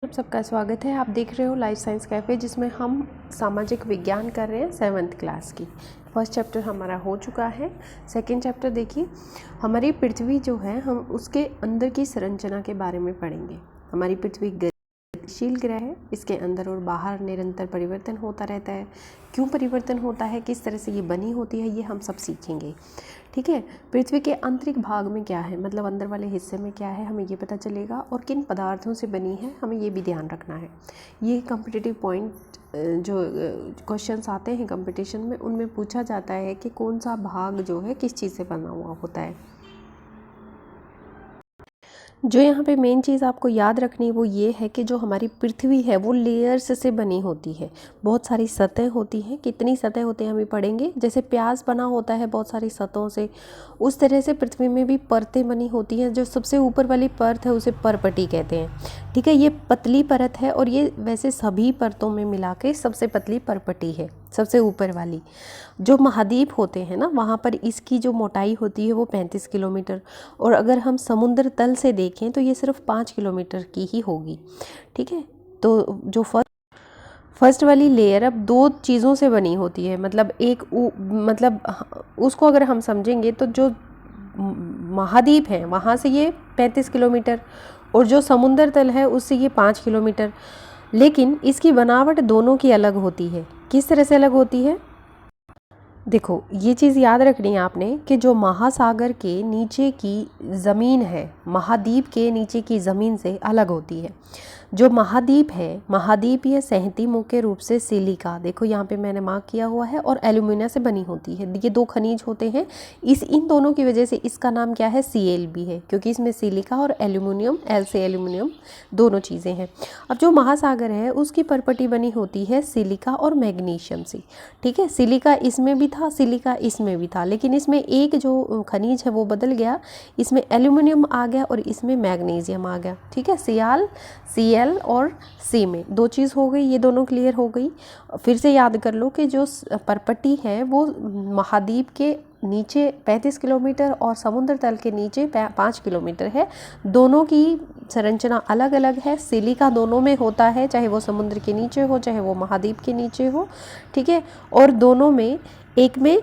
आप सबका स्वागत है। आप देख रहे हो लाइफ साइंस कैफ़े, जिसमें हम सामाजिक विज्ञान कर रहे हैं 7th क्लास की। फर्स्ट चैप्टर हमारा हो चुका है। सेकंड चैप्टर देखिए, हमारी पृथ्वी जो है हम उसके अंदर की संरचना के बारे में पढ़ेंगे। हमारी पृथ्वी गतिशील ग्रह है, इसके अंदर और बाहर निरंतर परिवर्तन होता रहता है। क्यों परिवर्तन होता है, किस तरह से ये बनी होती है, ये हम सब सीखेंगे। ठीक है, पृथ्वी के आंतरिक भाग में क्या है, मतलब अंदर वाले हिस्से में क्या है, हमें ये पता चलेगा। और किन पदार्थों से बनी है, हमें ये भी ध्यान रखना है। ये कॉम्पिटिटिव पॉइंट जो क्वेश्चंस आते हैं कंपटीशन में, उनमें पूछा जाता है कि कौन सा भाग जो है किस चीज़ से बना हुआ होता है। जो यहाँ पे मेन चीज़ आपको याद रखनी है वो ये है कि जो हमारी पृथ्वी है वो लेयर्स से बनी होती है। बहुत सारी सतह होती हैं। कितनी सतह होती हैं हम पढ़ेंगे। जैसे प्याज बना होता है बहुत सारी सतहों से, उस तरह से पृथ्वी में भी परतें बनी होती हैं। जो सबसे ऊपर वाली परत है उसे परपटी कहते हैं। ठीक है, ये पतली परत है और ये वैसे सभी परतों में मिला के सबसे पतली परपटी है, सबसे ऊपर वाली। जो महाद्वीप होते हैं ना, वहाँ पर इसकी जो मोटाई होती है वो 35 किलोमीटर, और अगर हम समुद्र तल से देखें तो ये सिर्फ 5 किलोमीटर की ही होगी। ठीक है, तो जो फर्स्ट वाली लेयर अब दो चीज़ों से बनी होती है। मतलब मतलब उसको अगर हम समझेंगे तो जो महाद्वीप है वहाँ से ये 35 किलोमीटर, और जो समुद्र तल है उससे ये 5 किलोमीटर। लेकिन इसकी बनावट दोनों की अलग होती है। किस तरह से अलग होती है, देखो ये चीज़ याद रखनी है आपने कि जो महासागर के नीचे की ज़मीन है महाद्वीप के नीचे की ज़मीन से अलग होती है। जो महाद्वीप है, महाद्वीपीय सहती मुख्य रूप से सिलिका, देखो यहाँ पे मैंने मार्क किया हुआ है, और एल्यूमिनियम से बनी होती है। ये दो खनिज होते हैं। इन दोनों की वजह से इसका नाम क्या है, Cl है, क्योंकि इसमें सिलिका और एल्यूमिनियम, एल से एल्यूमिनियम दोनों चीज़ें हैं। अब जो महासागर है उसकी परपटी बनी होती है सिलिका और मैग्नीशियम से। ठीक है, सिलिका इसमें भी था, सिलिका इसमें भी था, लेकिन इसमें एक जो खनिज है वो बदल गया, इसमें एल्यूमिनियम आ गया और इसमें मैग्नीशियम आ गया। ठीक है, Cl और सी में दो चीज़ हो गई, ये दोनों क्लियर हो गई। फिर से याद कर लो कि जो परपटी है वो महाद्वीप के नीचे 35 किलोमीटर और समुद्र तल के नीचे 5 किलोमीटर है। दोनों की संरचना अलग अलग है। सिलिका दोनों में होता है, चाहे वो समुद्र के नीचे हो चाहे वो महाद्वीप के नीचे हो। ठीक है, और दोनों में एक में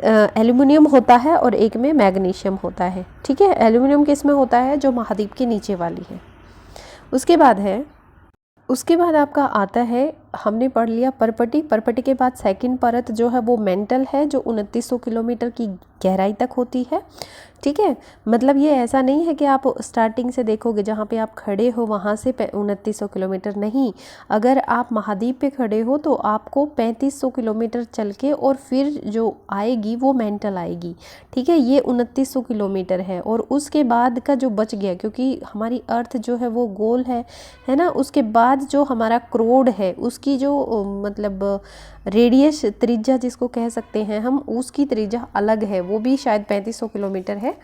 एल्यूमिनियम होता है और एक में मैग्नीशियम होता है। ठीक है, एल्यूमिनियम किस में होता है, जो महाद्वीप के नीचे वाली है। उसके बाद आपका आता है, हमने पढ़ लिया परपटी के बाद सेकंड परत जो है वो मेंटल है, जो 2900 किलोमीटर की गहराई तक होती है। ठीक है, मतलब ये ऐसा नहीं है कि आप स्टार्टिंग से देखोगे जहाँ पे आप खड़े हो वहाँ से 2900 किलोमीटर, नहीं। अगर आप महाद्वीप पे खड़े हो तो आपको 3500 किलोमीटर चल के और फिर जो आएगी वो मेंटल आएगी। ठीक है, ये 2900 किलोमीटर है। और उसके बाद का जो बच गया, क्योंकि हमारी अर्थ जो है वो गोल है ना, उसके बाद जो हमारा क्रोड है उसकी जो मतलब रेडियस, त्रिज्या जिसको कह सकते हैं हम, उसकी त्रिज्या अलग है, वो भी शायद 3500 किलोमीटर है।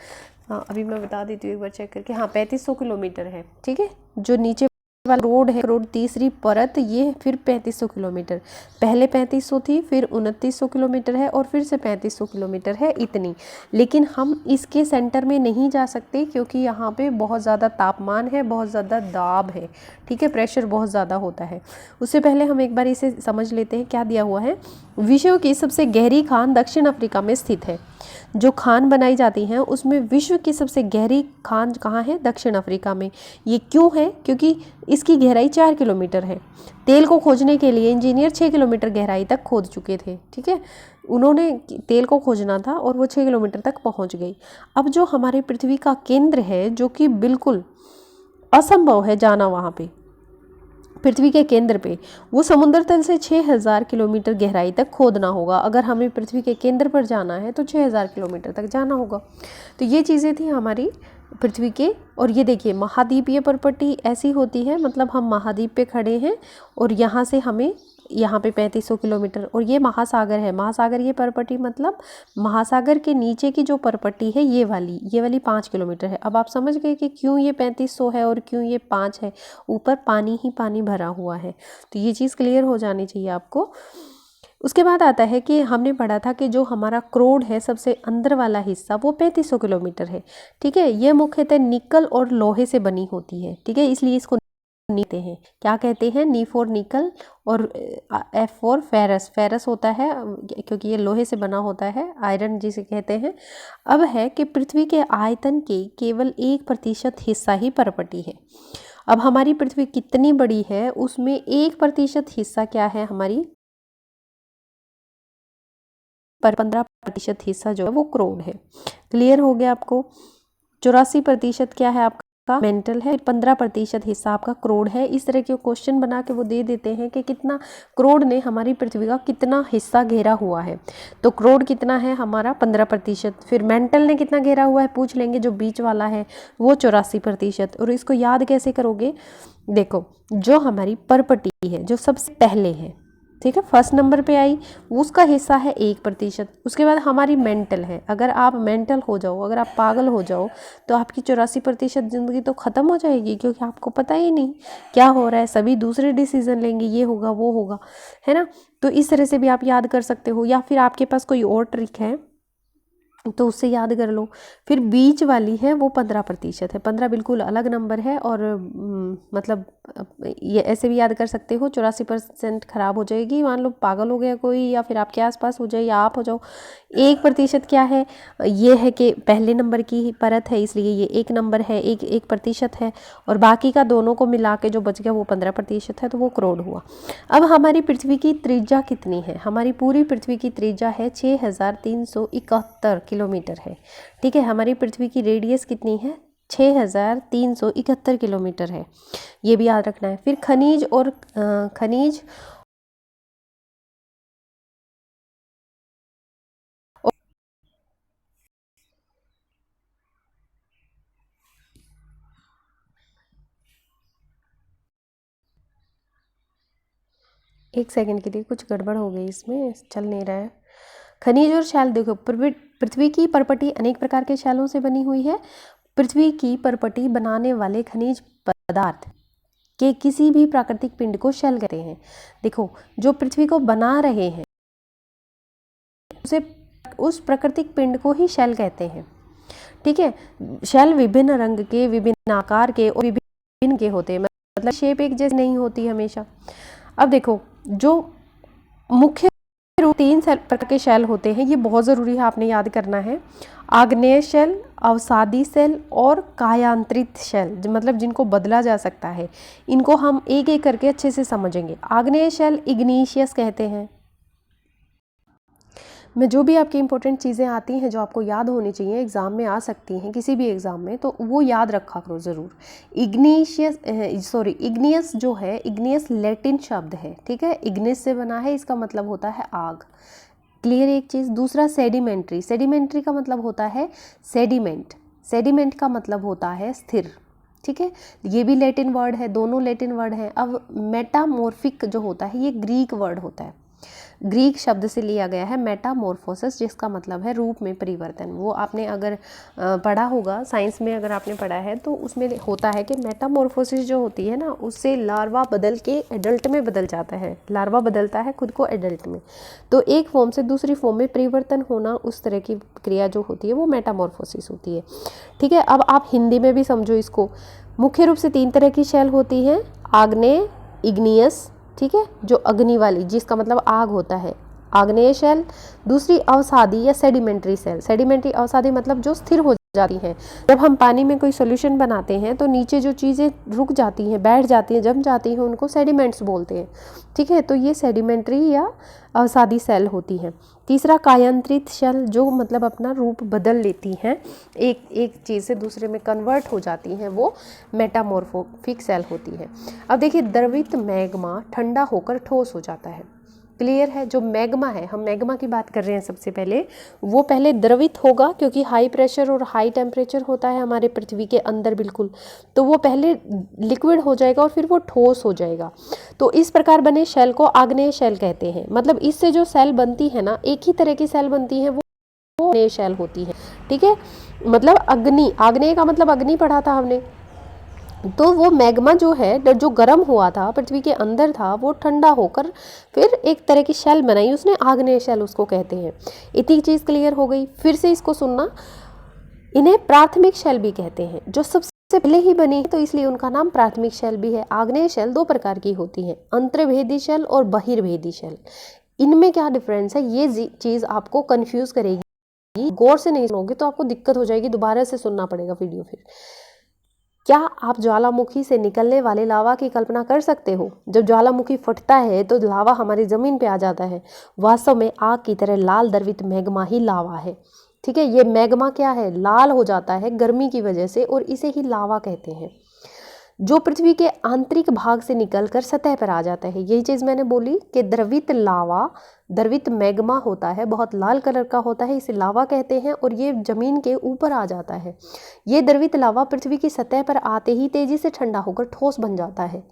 हाँ, अभी मैं बता देती हूँ एक बार चेक करके। हाँ, 3500 किलोमीटर है। ठीक है, जो नीचे वाला रोड है, रोड तीसरी परत, ये फिर 3500 किलोमीटर, पहले 3500 थी, फिर 2900 किलोमीटर है, और फिर से 3500 किलोमीटर है, इतनी। लेकिन हम इसके सेंटर में नहीं जा सकते क्योंकि यहाँ पे बहुत ज़्यादा तापमान है, बहुत ज़्यादा दाब है। ठीक है, प्रेशर बहुत ज़्यादा होता है। उससे पहले हम एक बार इसे समझ लेते हैं क्या दिया हुआ है। विश्व की सबसे गहरी खान दक्षिण अफ्रीका में स्थित है। जो खान बनाई जाती हैं उसमें विश्व की सबसे गहरी खान कहाँ है, दक्षिण अफ्रीका में। ये क्यों है, क्योंकि इसकी गहराई 4 किलोमीटर है। तेल को खोजने के लिए इंजीनियर 6 किलोमीटर गहराई तक खोद चुके थे। ठीक है, उन्होंने तेल को खोजना था और वो 6 किलोमीटर तक पहुंच गई। अब जो हमारी पृथ्वी का केंद्र है, जो कि बिल्कुल असंभव है जाना वहाँ पे, पृथ्वी के केंद्र पे, वो समुद्र तल से 6000 किलोमीटर गहराई तक खोदना होगा। अगर हमें पृथ्वी के केंद्र पर जाना है तो 6000 किलोमीटर तक जाना होगा। तो ये चीज़ें थी हमारी पृथ्वी के। और ये देखिए, महाद्वीपीय परपटी ऐसी होती है, मतलब हम महाद्वीप पे खड़े हैं और यहाँ से हमें यहाँ पे 3500 किलोमीटर, और ये महासागर है। महासागर ये परपटी, मतलब महासागर के नीचे की जो परपटी है ये वाली 5 किलोमीटर है। अब आप समझ गए कि क्यों ये 3500 है और क्यों ये 5 है। ऊपर पानी ही पानी भरा हुआ है। तो ये चीज़ क्लियर हो जानी चाहिए आपको। उसके बाद आता है कि हमने पढ़ा था कि जो हमारा क्रोड है, सबसे अंदर वाला हिस्सा, वो 3500 किलोमीटर है। ठीक है, ये मुख्यतः निकल और लोहे से बनी होती है। ठीक है, इसलिए इसको नीते हैं, क्या कहते हैं, नी फॉर निकल और एफ फॉर फेरस, फेरस होता है क्योंकि ये लोहे से बना होता है, आयरन जिसे कहते हैं। अब है कि पृथ्वी के आयतन के केवल 1% हिस्सा ही पर्पटी है। अब हमारी पृथ्वी कितनी बड़ी है, उसमें 1% हिस्सा क्या है, हमारी 15% हिस्सा जो है वो क्रोड है। क्लियर हो गया आपको। 84% क्या है आपका मेंटल है, 15% हिस्सा आपका क्रोड है। इस तरह के क्वेश्चन बना के वो दे देते हैं कि कितना क्रोड ने हमारी पृथ्वी का कितना हिस्सा घेरा हुआ है। तो क्रोड कितना है हमारा 15%, फिर मेंटल ने कितना घेरा हुआ है पूछ लेंगे, जो बीच वाला है वो 84%। और इसको याद कैसे करोगे, देखो जो हमारी पर्पटी है जो सबसे पहले है, ठीक है, फर्स्ट नंबर पे आई, उसका हिस्सा है 1%। उसके बाद हमारी मेंटल है, अगर आप मेंटल हो जाओ, अगर आप पागल हो जाओ तो आपकी 84% ज़िंदगी तो ख़त्म हो जाएगी, क्योंकि आपको पता ही नहीं क्या हो रहा है, सभी दूसरे डिसीजन लेंगे, ये होगा वो होगा, है ना। तो इस तरह से भी आप याद कर सकते हो, या फिर आपके पास कोई और ट्रिक है तो उससे याद कर लो। फिर बीच वाली है वो 15% है, 15 बिल्कुल अलग नंबर है, और मतलब ये ऐसे भी याद कर सकते हो, 84% खराब हो जाएगी, मान लो पागल हो गया कोई, या फिर आपके आसपास हो जाए, या आप हो जाओ। 1% क्या है, ये है कि पहले नंबर की ही परत है, इसलिए ये 1 नंबर है, 1% है, और बाकी का दोनों को मिला के जो बच गया वो 15% है, तो वो करोड़ हुआ। अब हमारी पृथ्वी की त्रिज्या कितनी है, हमारी पूरी पृथ्वी की त्रिज्या है 6371 किलोमीटर है, ठीक है। हमारी पृथ्वी की रेडियस कितनी है, 6371 किलोमीटर है, ये भी याद रखना है। फिर खनिज और खनिज एक सेकंड के लिए कुछ गड़बड़ हो गई, इसमें चल नहीं रहा है। खनिज और शैल, देखो पृथ्वी की परपटी अनेक प्रकार के शैलों से बनी हुई है। पृथ्वी की परपटी बनाने वाले खनिज पदार्थ के किसी भी प्राकृतिक पिंड को शैल कहते हैं। देखो जो पृथ्वी को बना रहे हैं उसे उस प्राकृतिक पिंड को ही शैल कहते हैं, ठीक है। शैल विभिन्न रंग के, विभिन्न आकार के और विभिन्न के होते हैं, मतलब शेप एक जैसी नहीं होती हमेशा। अब देखो जो मुख्य रूप 3 प्रकार के शैल होते हैं, ये बहुत ज़रूरी है, आपने याद करना है। आग्नेय शैल, अवसादी शैल और कायांतरित शैल, मतलब जिनको बदला जा सकता है। इनको हम एक एक करके अच्छे से समझेंगे। आग्नेय शैल इग्नीशियस कहते हैं। मैं जो भी आपकी इंपॉर्टेंट चीज़ें आती हैं जो आपको याद होनी चाहिए, एग्ज़ाम में आ सकती हैं किसी भी एग्ज़ाम में, तो वो याद रखा करो ज़रूर। इग्नियस जो है, इग्नियस लैटिन शब्द है, ठीक है, इग्निस से बना है, इसका मतलब होता है आग। क्लियर एक चीज़। दूसरा सेडिमेंट्री, सेडिमेंट्री का मतलब होता है सेडिमेंट, सेडिमेंट का मतलब होता है स्थिर, ठीक है, ये भी लैटिन वर्ड है, दोनों लैटिन वर्ड हैं। अब मेटामॉर्फिक जो होता है ये ग्रीक वर्ड होता है, ग्रीक शब्द से लिया गया है मेटामॉर्फोसिस, जिसका मतलब है रूप में परिवर्तन। वो आपने अगर पढ़ा होगा साइंस में, अगर आपने पढ़ा है तो उसमें होता है कि मेटामॉर्फोसिस जो होती है ना, उससे लार्वा बदल के एडल्ट में बदल जाता है, लार्वा बदलता है खुद को एडल्ट में, तो एक फॉर्म से दूसरी फॉर्म में परिवर्तन होना, उस तरह की क्रिया जो होती है वो मेटामॉर्फोसिस होती है, ठीक है। अब आप हिंदी में भी समझो इसको। मुख्य रूप से 3 तरह की शैल होती हैं, आग्नेय, इग्नियस, ठीक है, जो अग्नि वाली, जिसका मतलब आग होता है, आग्नेय शैल। दूसरी अवसादी या सेडिमेंट्री शैल, सेडिमेंट्री अवसादी मतलब जो स्थिर हो जाती हैं। जब हम पानी में कोई सॉल्यूशन बनाते हैं तो नीचे जो चीज़ें रुक जाती हैं, बैठ जाती हैं, जम जाती हैं, उनको सेडिमेंट्स बोलते हैं, ठीक है। तो ये सेडिमेंट्री या अवसादी शैल होती हैं। तीसरा कायांतरित शैल, जो मतलब अपना रूप बदल लेती हैं, एक चीज़ से दूसरे में कन्वर्ट हो जाती हैं, वो मेटामॉर्फोफिक शैल होती है। अब देखिए द्रवित मैग्मा ठंडा होकर ठोस हो जाता है, क्लियर है। जो मैग्मा है, हम मैग्मा की बात कर रहे हैं सबसे पहले, वो पहले द्रवित होगा, क्योंकि हाई प्रेशर और हाई टेम्परेचर होता है हमारे पृथ्वी के अंदर बिल्कुल, तो वो पहले लिक्विड हो जाएगा और फिर वो ठोस हो जाएगा। तो इस प्रकार बने शैल को आग्नेय शैल कहते हैं। मतलब इससे जो सेल बनती है ना, एक ही तरह की सेल बनती है, वो आग्नेय शैल होती है, ठीक है। मतलब अग्नि, आग्नेय का मतलब अग्नि पढ़ा था हमने, तो वो मैग्मा जो है, जो गर्म हुआ था, पृथ्वी के अंदर था, वो ठंडा होकर फिर एक तरह की शैल बनाई उसने, आग्नेय शैल उसको कहते हैं। इतनी चीज़ क्लियर हो गई। फिर से इसको सुनना, इन्हें प्राथमिक शैल भी कहते हैं, जो सबसे से पहले ही बनी, तो इसलिए उनका नाम प्राथमिक शैल भी है। आग्नेय शैल दो प्रकार की होती हैं, अंतर्भेदी शैल और बहिर्भेदी शैल। इनमें क्या डिफरेंस है, ये चीज़ आपको कंफ्यूज करेगी, गौर से नहीं सुनोगे तो आपको दिक्कत हो जाएगी, दोबारा से सुनना पड़ेगा वीडियो। फिर क्या आप ज्वालामुखी से निकलने वाले लावा की कल्पना कर सकते हो? जब ज्वालामुखी फटता है तो लावा हमारी ज़मीन पे आ जाता है। वास्तव में आग की तरह लाल द्रवित मैग्मा ही लावा है। ठीक है, ये मैग्मा क्या है, लाल हो जाता है गर्मी की वजह से, और इसे ही लावा कहते हैं, जो पृथ्वी के आंतरिक भाग से निकलकर सतह पर आ जाता है। यही चीज़ मैंने बोली कि द्रवित लावा, द्रवित मैग्मा होता है, बहुत लाल कलर का होता है, इसे लावा कहते हैं, और ये ज़मीन के ऊपर आ जाता है। ये द्रवित लावा पृथ्वी की सतह पर आते ही तेज़ी से ठंडा होकर ठोस बन जाता है।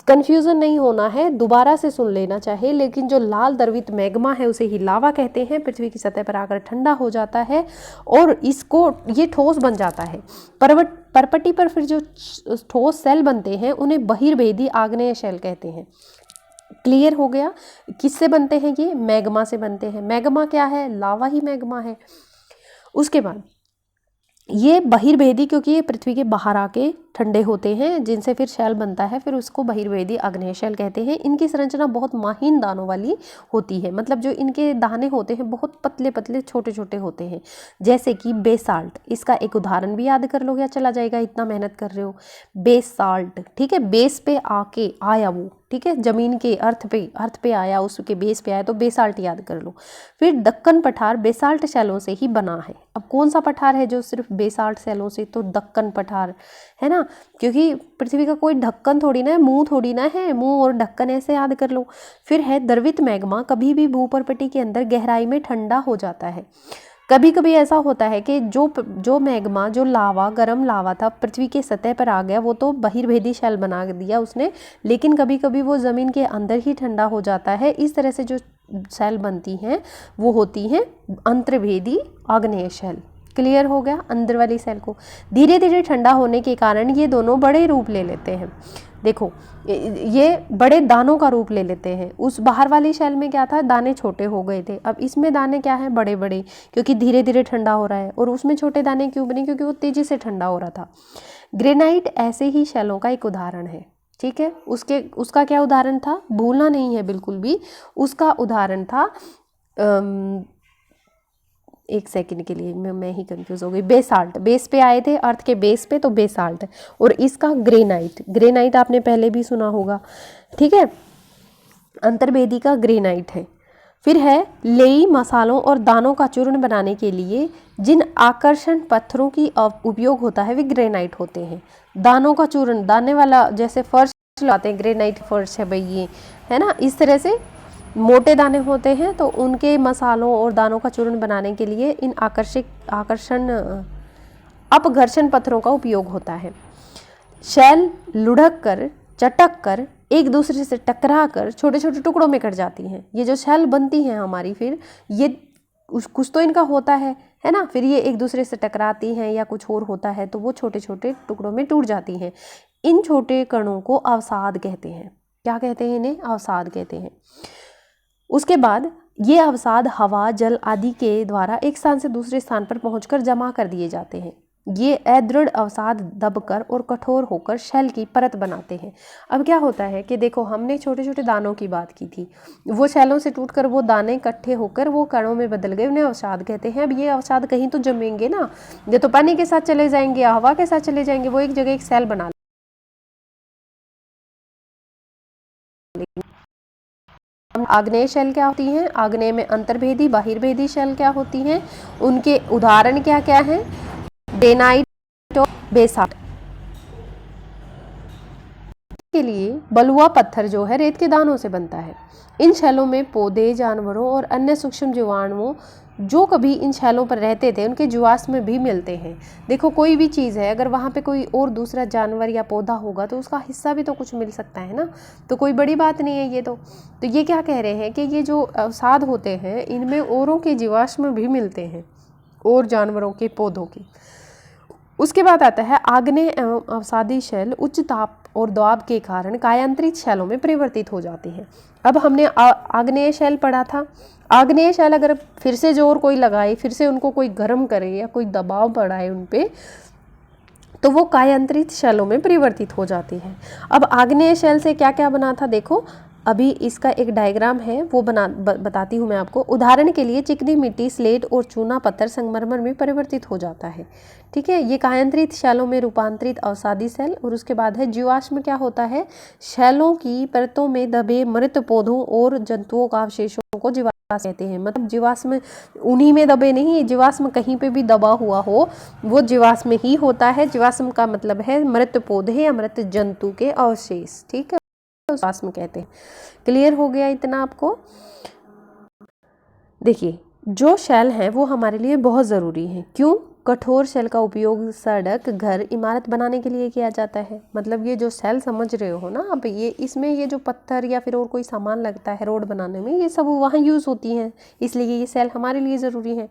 कन्फ्यूज़न नहीं होना है, दोबारा से सुन लेना चाहिए। लेकिन जो लाल द्रवित मैग्मा है उसे ही लावा कहते हैं, पृथ्वी की सतह पर आकर ठंडा हो जाता है और इसको ये ठोस बन जाता है। परपटी पर फिर जो ठोस सेल बनते हैं उन्हें बहिर्भेदी आग्नेय शैल कहते हैं। क्लियर हो गया? किससे बनते हैं ये? मैग्मा से बनते हैं। मैग्मा क्या है? लावा ही मैग्मा है। उसके बाद ये बहिर्भेदी, क्योंकि ये पृथ्वी के बाहर आके ठंडे होते हैं, जिनसे फिर शैल बनता है, फिर उसको बहिर्भेदी आग्नेय शैल कहते हैं। इनकी संरचना बहुत महीन दानों वाली होती है, मतलब जो इनके दाने होते हैं बहुत पतले पतले छोटे छोटे होते हैं, जैसे कि बेसाल्ट। इसका एक उदाहरण भी याद कर लो, या चला जाएगा, इतना मेहनत कर रहे हो। बेसाल्ट, ठीक है, बेस पे आके आया वो, ठीक है, जमीन के अर्थ पे आया, उसके बेस पे आया, तो बेसाल्ट याद कर लो। फिर दक्कन पठार बेसाल्ट शैलों से ही बना है। अब कौन सा पठार है जो सिर्फ बेसाल्ट शैलों से? तो दक्कन पठार है ना, क्योंकि पृथ्वी का कोई ढक्कन थोड़ी ना है, मुंह थोड़ी ना है, मुंह और ढक्कन ऐसे याद कर लो। फिर है द्रवित मैग्मा, कभी भी भूपर्पटी के अंदर गहराई में ठंडा हो जाता है। कभी कभी ऐसा होता है कि जो मैग्मा, जो लावा, गर्म लावा था, पृथ्वी के सतह पर आ गया, वो तो बहिर्भेदी शैल बना दिया उसने, लेकिन कभी कभी वो ज़मीन के अंदर ही ठंडा हो जाता है। इस तरह से जो शैल बनती हैं वो होती हैं अंतर्भेदी आग्नेय शैल। क्लियर हो गया? अंदर वाली सेल को धीरे धीरे ठंडा होने के कारण ये दोनों बड़े रूप ले लेते हैं। देखो, ये बड़े दानों का रूप ले लेते हैं। उस बाहर वाली शैल में क्या था, दाने छोटे हो गए थे। अब इसमें दाने क्या है, बड़े बड़े, क्योंकि धीरे धीरे ठंडा हो रहा है। और उसमें छोटे दाने क्यों बने? क्योंकि वो तेजी से ठंडा हो रहा था। ग्रेनाइट ऐसे ही शैलों का एक उदाहरण है। ठीक है, उसका क्या उदाहरण था, भूलना नहीं है बिल्कुल भी। उसका उदाहरण था, एक सेकंड के लिए मैं ही कंफ्यूज हो गई। बेसाल्ट, बेस पे आए थे, अर्थ के बेस पे, तो बेसाल्ट। और इसका ग्रेनाइट, ग्रेनाइट आपने पहले भी सुना होगा। ठीक है, अंतर्भेदी का ग्रेनाइट है। फिर है लेई मसालों और दानों का चूर्ण बनाने के लिए जिन आकर्षण पत्थरों की उपयोग होता है वे ग्रेनाइट होते हैं। दानों का चूर्ण, दाने वाला, जैसे फर्श लाते हैं, ग्रेनाइट फर्श है भाई ये, है ना, इस तरह से मोटे दाने होते हैं, तो उनके मसालों और दानों का चूर्ण बनाने के लिए इन अपघर्षण पत्थरों का उपयोग होता है। शैल लुढ़क कर, चटक कर, एक दूसरे से टकरा कर छोटे छोटे टुकड़ों में कट जाती हैं। ये जो शैल बनती हैं हमारी, फिर ये कुछ तो इनका होता है ना, फिर ये एक दूसरे से टकराती हैं या कुछ और होता है, तो वो छोटे छोटे टुकड़ों में टूट जाती हैं। इन छोटे कणों को अवसाद कहते हैं। क्या कहते हैं इन्हें? अवसाद कहते हैं। उसके बाद ये अवसाद हवा, जल आदि के द्वारा एक स्थान से दूसरे स्थान पर पहुंचकर जमा कर दिए जाते हैं। ये अदृढ़ अवसाद दबकर और कठोर होकर शैल की परत बनाते हैं। अब क्या होता है कि देखो, हमने छोटे छोटे दानों की बात की थी, वो शैलों से टूटकर वो दाने इकट्ठे होकर वो कणों में बदल गए, उन्हें अवसाद कहते हैं। अब ये अवसाद कहीं तो जमेंगे ना, ये तो पानी के साथ चले जाएंगे, हवा के साथ चले जाएंगे, वो एक जगह एक सेल बना। आग्नेय शैल क्या होती हैं? आग्नेय में अंतर्भेदी, बहिर्भेदी शैल क्या होती हैं? उनके उदाहरण क्या क्या हैं? ग्रेनाइट और बेसाल्ट। के लिए बलुआ पत्थर जो है रेत के दानों से बनता है। इन शैलों में पौधे, जानवरों और अन्य सूक्ष्म जीवाणुओं जो कभी इन शैलों पर रहते थे उनके जीवाश्म भी मिलते हैं। देखो, कोई भी चीज़ है, अगर वहाँ पे कोई और दूसरा जानवर या पौधा होगा तो उसका हिस्सा भी तो कुछ मिल सकता है ना, तो कोई बड़ी बात नहीं है ये तो ये क्या कह रहे हैं कि ये जो अवसाद होते हैं इनमें औरों के जीवाश्म भी मिलते हैं, और जानवरों के, पौधों के। उसके बाद आता है आग्नेय एवं अवसादी शैल उच्च ताप और दबाव के कारण कायांतरित शैलों में परिवर्तित हो जाते हैं। अब हमने आग्नेय शैल पढ़ा था। आग्नेय शैल अगर फिर से जोर कोई लगाए, फिर से उनको कोई गर्म करे या कोई दबाव बढ़ाए उन पे, तो वो कायांतरित शैलों में परिवर्तित हो जाती है। अब आग्नेय शैल से क्या क्या बना था देखो, अभी इसका एक डायग्राम है वो बताती हूँ मैं आपको। उदाहरण के लिए चिकनी मिट्टी, स्लेट और चूना पत्थर संगमरमर में परिवर्तित हो जाता है। ठीक है, ये कायांतरित शैलों में रूपांतरित अवसादी शैल। और उसके बाद है जीवाश्म। क्या होता है, शैलों की परतों में दबे मृत पौधों और जंतुओं का अवशेषों को जीवाश्म कहते हैं। मतलब जीवाश्म उन्हीं में दबे नहीं, जीवाश्म कहीं पे भी दबा हुआ हो वो जीवाश्म ही होता है। जीवाश्म का मतलब है मृत पौधे या मृत जंतु के अवशेष। ठीक है, जीवाश्म कहते हैं। क्लियर हो गया इतना आपको? देखिए, जो शैल हैं वो हमारे लिए बहुत ज़रूरी हैं। क्यों? कठोर शैल का उपयोग सड़क, घर, इमारत बनाने के लिए किया जाता है। मतलब ये जो शैल समझ रहे हो ना आप, ये इसमें ये जो पत्थर या फिर और कोई सामान लगता है रोड बनाने में, ये सब वहाँ यूज़ होती हैं, इसलिए ये शैल हमारे लिए ज़रूरी है।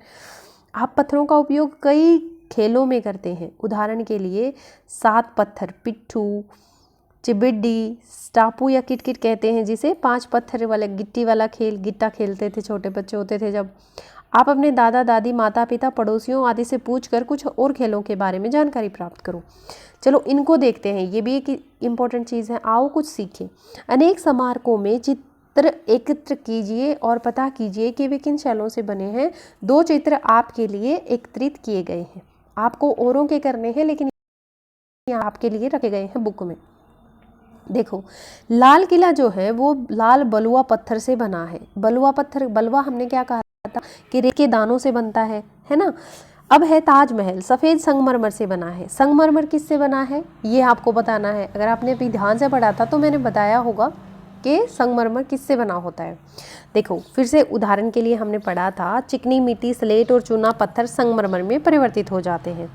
आप पत्थरों का उपयोग कई खेलों में करते हैं। उदाहरण के लिए 7 पत्थर, पिट्ठू, चिबिड्डी, स्टापू या किटकिट कहते हैं जिसे, 5 पत्थर वाला गिट्टी वाला खेल, गिट्टा खेलते थे छोटे बच्चे होते थे जब। आप अपने दादा दादी, माता पिता, पड़ोसियों आदि से पूछकर कुछ और खेलों के बारे में जानकारी प्राप्त करो। चलो इनको देखते हैं, ये भी एक इम्पोर्टेंट चीज़ है। आओ कुछ सीखें। अनेक स्मारकों में चित्र एकत्र कीजिए और पता कीजिए कि वे किन शैलों से बने हैं। 2 चित्र आपके लिए एकत्रित किए गए हैं। आपको औरों के करने हैं लेकिन आपके लिए रखे गए हैं बुक में। देखो, लाल किला जो है वो लाल बलुआ पत्थर से बना है। बलुआ पत्थर, बलुआ हमने क्या कहा था कि रेत के दानों से बनता है ना। अब है ताजमहल, सफ़ेद संगमरमर से बना है। संगमरमर किससे बना है ये आपको बताना है। अगर आपने अभी ध्यान से पढ़ा था तो मैंने बताया होगा कि संगमरमर किससे बना होता है। देखो फिर से उदाहरण के लिए हमने पढ़ा था, चिकनी मिट्टी, स्लेट और चूना पत्थर संगमरमर में परिवर्तित हो जाते हैं।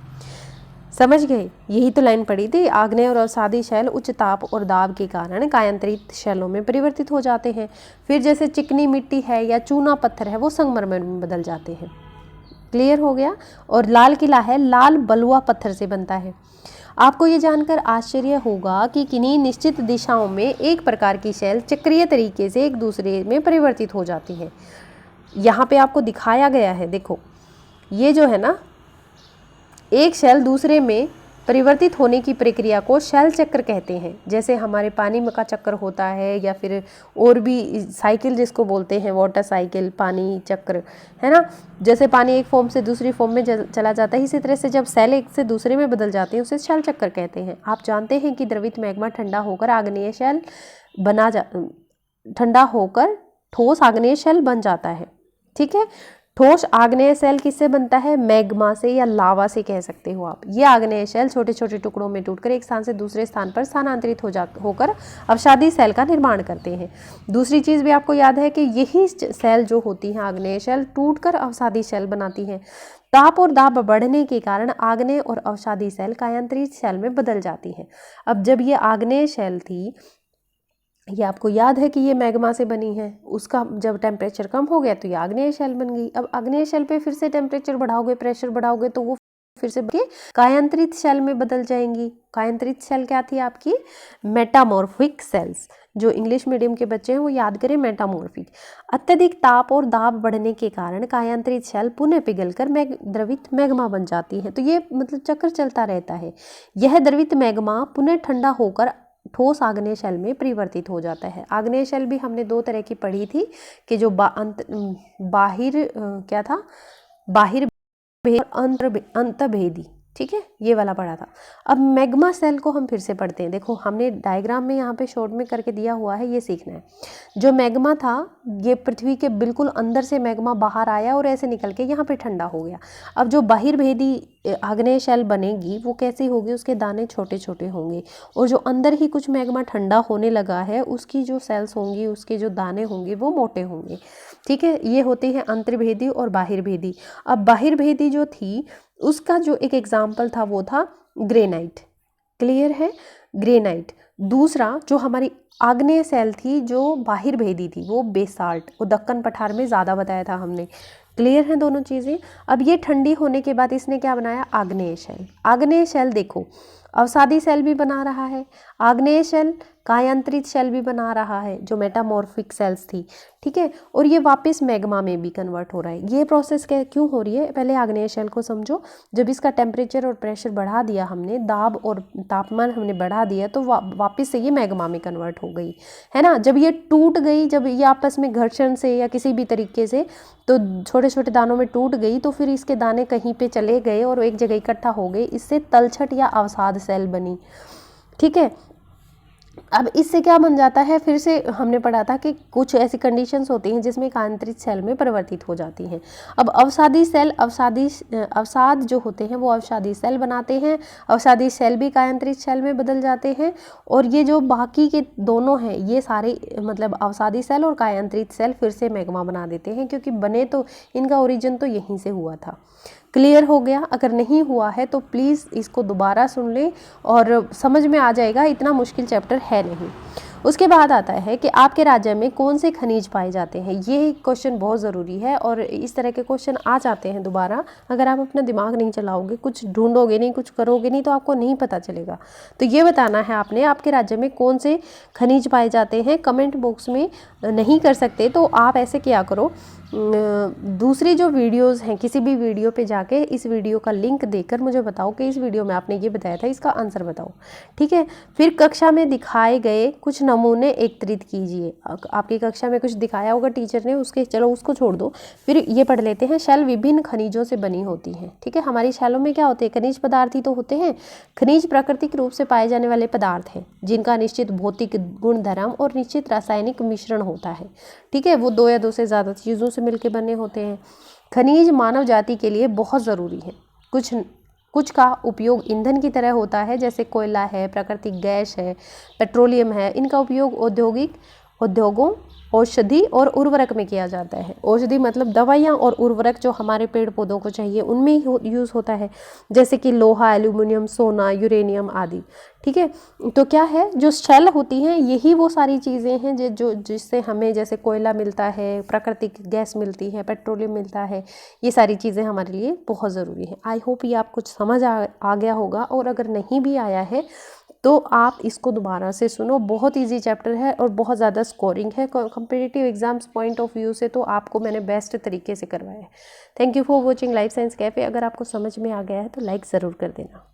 समझ गए? यही तो लाइन पड़ी थी। आग्नेय और अवसादी शैल उच्च ताप और दाब के कारण कायांतरित शैलों में परिवर्तित हो जाते हैं। फिर जैसे चिकनी मिट्टी है या चूना पत्थर है वो संगमरमर में बदल जाते हैं। क्लियर हो गया? और लाल किला है, लाल बलुआ पत्थर से बनता है। आपको ये जानकर आश्चर्य होगा कि किन्हीं निश्चित दिशाओं में एक प्रकार की शैल चक्रीय तरीके से एक दूसरे में परिवर्तित हो जाती है। यहाँ पे आपको दिखाया गया है, देखो ये जो है ना, एक शैल दूसरे में परिवर्तित होने की प्रक्रिया को शैल चक्र कहते हैं। जैसे हमारे पानी का चक्कर होता है या फिर और भी साइकिल जिसको बोलते हैं, वाटर साइकिल, पानी चक्र, है ना। जैसे पानी एक फॉर्म से दूसरी फॉर्म में चला जाता है, इसी तरह से जब शैल एक से दूसरे में बदल जाते हैं उसे शैल चक्र कहते हैं। आप जानते हैं कि द्रवित मैग्मा ठंडा होकर आग्नेय शैल ठंडा होकर ठोस आग्नेय शैल बन जाता है। ठीक है, ठोस आग्नेय शैल किससे बनता है? मैग्मा से या लावा से कह सकते हो आप। ये आग्नेय शैल छोटे छोटे टुकड़ों में टूटकर एक स्थान से दूसरे स्थान पर स्थानांतरित होकर अवसादी शैल का निर्माण करते हैं। दूसरी चीज़ भी आपको याद है कि यही शैल जो होती है आग्नेय शैल टूटकर अवसादी शैल बनाती हैं। ताप और दाब बढ़ने के कारण आग्नेय और अवसादी शैल कायांतरित शैल में बदल जाती हैं। अब जब ये आग्नेय शैल थी, ये आपको याद है कि ये मैग्मा से बनी है, उसका जब टेम्परेचर कम हो गया तो ये आग्नेय शैल बन गई। अब आग्नेय शैल पे फिर से टेम्परेचर बढ़ाओगे, प्रेशर बढ़ाओगे तो वो फिर से कायांतरित शैल में बदल जाएंगी। कायांतरित शैल क्या थी आपकी? Metamorphic cells. जो इंग्लिश मीडियम के बच्चे हैं वो याद करें मेटामॉर्फिक। अत्यधिक ताप और दाब बढ़ने के कारण कायांतरित शैल पुनः पिघलकर द्रवित मैग्मा बन जाती है। तो ये मतलब चक्र चलता रहता है। यह द्रवित मैग्मा पुनः ठंडा होकर ठोस आग्नेय शैल में परिवर्तित हो जाता है। आग्नेय शैल भी हमने 2 तरह की पढ़ी थी कि जो बाहिर क्या था, बाहिर अंतभेदी। ठीक है, ये वाला पढ़ा था। अब मैग्मा सेल को हम फिर से पढ़ते हैं। देखो हमने डायग्राम में यहाँ पे शॉर्ट में करके दिया हुआ है, ये सीखना है। जो मैग्मा था ये पृथ्वी के बिल्कुल अंदर से मैग्मा बाहर आया और ऐसे निकल के यहाँ पे ठंडा हो गया। अब जो बाहिर्भेदी आग्नेय शैल बनेगी वो कैसी होगी? उसके दाने छोटे छोटे होंगे, और जो अंदर ही कुछ मैग्मा ठंडा होने लगा है उसकी जो सेल्स होंगी, उसके जो दाने होंगे वो मोटे होंगे। ठीक है, ये होती है अंतर्भेदी और बाहिर्भेदी। अब बाहिर्भेदी जो थी उसका जो एक एग्जाम्पल था वो था ग्रेनाइट। क्लियर है? ग्रेनाइट। दूसरा जो हमारी आग्नेय शैल थी जो बाहिर्भेदी थी वो बेसाल्ट, वो दक्कन पठार में ज़्यादा बताया था हमने। क्लियर है दोनों चीज़ें? अब ये ठंडी होने के बाद इसने क्या बनाया? आग्नेय शैल। आग्नेय शैल देखो अवसादी शैल भी बना रहा है, आग्नेय शैल कायांतरित शेल भी बना रहा है जो मेटामॉर्फिक सेल्स थी, ठीक है, और ये वापस मैग्मा में भी कन्वर्ट हो रहा है। ये प्रोसेस क्यों हो रही है, पहले आग्नेय शेल को समझो। जब इसका टेम्परेचर और प्रेशर बढ़ा दिया हमने, दाब और तापमान हमने बढ़ा दिया, तो वापस से ये मैग्मा में कन्वर्ट हो गई, है ना। जब ये टूट गई, जब ये आपस में घर्षण से या किसी भी तरीके से तो छोटे छोटे दानों में टूट गई, तो फिर इसके दाने कहीं पे चले गए और एक जगह इकट्ठा हो गए, इससे तलछट या अवसाद सेल बनी, ठीक है। अब इससे क्या बन जाता है, फिर से हमने पढ़ा था कि कुछ ऐसी कंडीशंस होती हैं जिसमें कायांतरित सेल में परिवर्तित हो जाती हैं। अब अवसादी सेल, अवसाद जो होते हैं वो अवसादी सेल बनाते हैं, अवसादी सेल भी कायांतरित सेल में बदल जाते हैं, और ये जो बाकी के दोनों हैं ये सारे मतलब अवसादी सेल और कायांतरित सेल फिर से मैग्मा बना देते हैं, क्योंकि बने तो इनका ओरिजिन तो यहीं से हुआ था। क्लियर हो गया? अगर नहीं हुआ है तो प्लीज़ इसको दोबारा सुन लें और समझ में आ जाएगा, इतना मुश्किल चैप्टर है नहीं। उसके बाद आता है कि आपके राज्य में कौन से खनिज पाए जाते हैं। ये क्वेश्चन बहुत ज़रूरी है और इस तरह के क्वेश्चन आ जाते हैं दोबारा। अगर आप अपना दिमाग नहीं चलाओगे, कुछ ढूंढोगे नहीं, कुछ करोगे नहीं, तो आपको नहीं पता चलेगा। तो ये बताना है आपने आपके राज्य में कौन से खनिज पाए जाते हैं। कमेंट बॉक्स में नहीं कर सकते तो आप ऐसे क्या करो, दूसरी जो वीडियोस हैं, किसी भी वीडियो पे जाके इस वीडियो का लिंक देकर मुझे बताओ कि इस वीडियो में आपने ये बताया था, इसका आंसर बताओ, ठीक है। फिर कक्षा में दिखाए गए कुछ नमूने एकत्रित कीजिए। आपकी कक्षा में कुछ दिखाया होगा टीचर ने, उसके चलो उसको छोड़ दो, फिर ये पढ़ लेते हैं। शैल विभिन्न खनिजों से बनी होती हैं, ठीक है। हमारी शैलों में क्या होते हैं, खनिज पदार्थ ही तो होते हैं। खनिज प्राकृतिक रूप से पाए जाने वाले पदार्थ हैं जिनका निश्चित भौतिक गुणधर्म और निश्चित रासायनिक मिश्रण होता है, ठीक है। वो दो या दो से ज़्यादा चीज़ों से मिलके बने होते हैं। खनिज मानव जाति के लिए बहुत ज़रूरी है। कुछ का उपयोग ईंधन की तरह होता है, जैसे कोयला है, प्राकृतिक गैस है, पेट्रोलियम है। इनका उपयोग उद्योगों, औषधि और उर्वरक में किया जाता है। औषधि मतलब दवाइयाँ, और उर्वरक जो हमारे पेड़ पौधों को चाहिए उनमें ही यूज़ होता है, जैसे कि लोहा, एल्यूमिनियम, सोना, यूरेनियम आदि, ठीक है। तो क्या है, जो शैल होती हैं यही वो सारी चीज़ें हैं जिससे हमें जैसे कोयला मिलता है, प्राकृतिक गैस मिलती है, पेट्रोलियम मिलता है। ये सारी चीज़ें हमारे लिए बहुत ज़रूरी है। आई होप ये आप कुछ समझ आ गया होगा, और अगर नहीं भी आया है तो आप इसको दोबारा से सुनो। बहुत इजी चैप्टर है और बहुत ज़्यादा स्कोरिंग है competitive exams point of view से, तो आपको मैंने बेस्ट तरीके से करवाया है। Thank you for watching life science cafe. अगर आपको समझ में आ गया है तो लाइक ज़रूर कर देना।